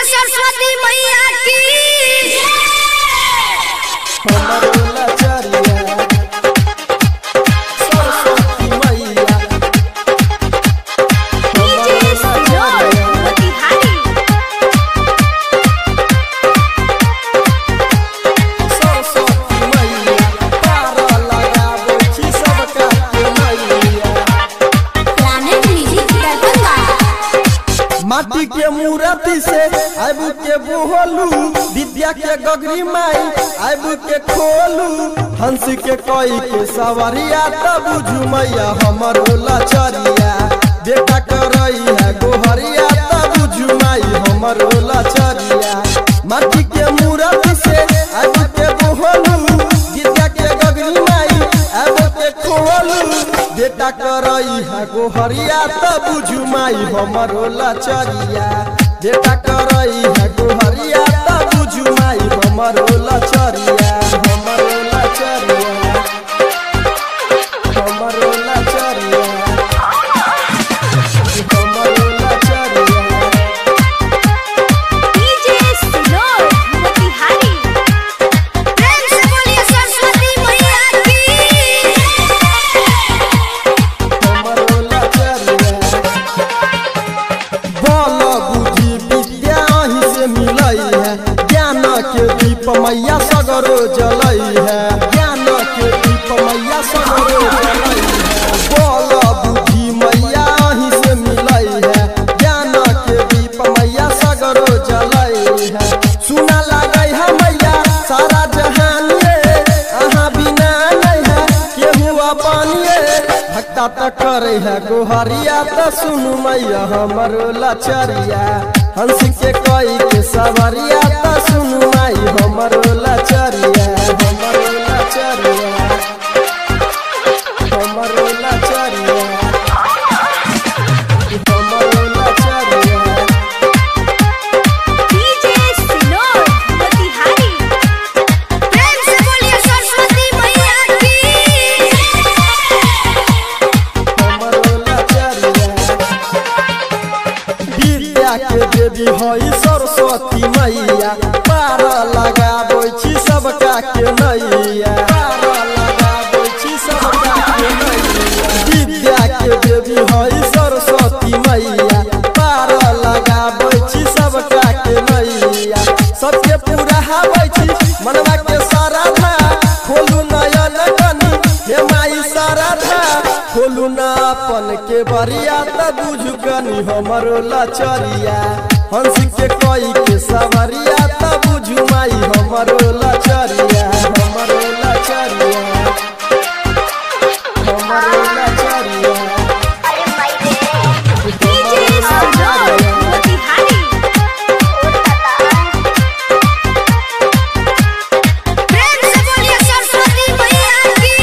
बोलिए सरस्वती मैया की। माटी के मूर्ति से आबू के बोलू, विद्या के गगरी माई आबू के खोलू, हंस के कोई के सवरिया तब झुमैया हमर लाचरिया, बेटा करई है गोहरिया तब झुमाई हमर लाचरिया। माटी के मूर्ति से आबू के बोलू, विद्या के गगरी माई आबू के खोलू, बेटा करई है गोहरिया तब झुमाई हमर लाचरिया, बेटा करई है गोहरिया तब झुमाई हमर लाचरिया, हमर लाचरिया, हमर लाचरिया, हमर लाचरिया। डीजे सिनोर मोतिहारी, प्रेम से बोलिए सरस्वती मैया की। मैया सगरो जलई है, ज्ञान के दीप मैया सगरो जलई है, बोल बुद्धि मैया ही से मिलई है, ज्ञान के दीप मैया सगरो जलई है। सुना लगे है मैया सारा जहान ये, अहाँ बिना नहीं है केहू अपन ये, भक्ता तक करे है गोहरिया तो सुनु मैया हमर लाचरिया, हंस के कोई के सवरिया तो सुनु माई हमर लाचरिया, हमर लाचरिया, हमर लाचरिया, हमर लाचरिया। डीजे सिनोर मोतिहारी, प्रेम से बोलिए सरस्वती मैया की। हमर लाचरिया। विद्या के देवी हई सरस्वती मैया, पार लगाबै छी सबका के नैया, पार लगाबै छी सबका के नैया। विद्या के देवी हई सरस्वती मैया, पार लगाबै छी सबका के नैया। सबके पूरा हाबै छी मनवा के श्रद्धा, खोलू नयन कनी हे माई श्रद्धा, खोलू ना अपन के बरिया त बुझ कनी हमर लाचरिया, हंस के कोई के सवरिया त बुझ माई हमर लाचरिया, हमर लाचरिया, हमर लाचरिया। डीजे सिनोर मोतिहारी, प्रेम से बोलिए सरस्वती मैया की।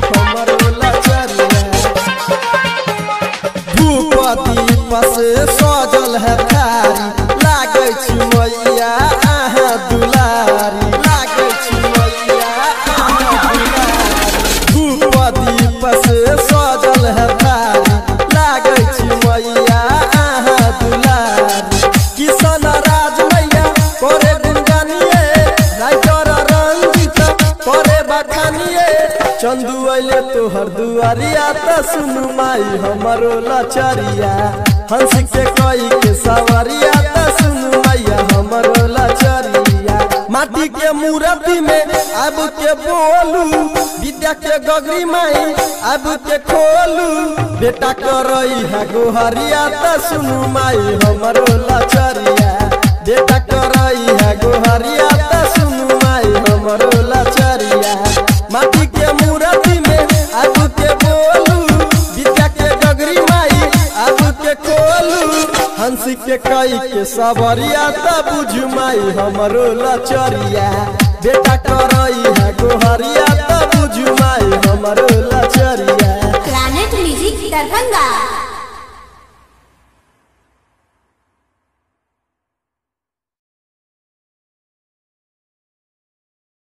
हमर लाचरिया। धूप दीप से सजल है थारी, लागे छी मैया अहाँ दुलारी, लागे छी मैया अहाँ दुलारी। धूप दीप से सजल है थारी, लागे छी मैया अहाँ दुलारी। किशन राज मैया करे गुनगानिए, राइटर रंजित करे बखानिए, चंदू अइले तोहर दुआरिया त सुनु माई हमर लाचरिया, हंस के कोई के सवरिया त सुनु मैया हमर लाचरिया। माटी के मूर्ति में अब के बोलू, विद्या के गगरी माई अब के खोलू, बेटा करई है गोहरिया त सुनु माई हमर लाचरिया, बेटा करई है गोहरिया त सुनु माई हमर लाचरिया। माटी के मूर्ति में अब के बोलू, विद्या के गगरी माई अब के खोलू, हंस के कई के सवरिया त बुझ माई हमर लाचरिया, बेटा करई है गोहरिया त बुझ माई हमर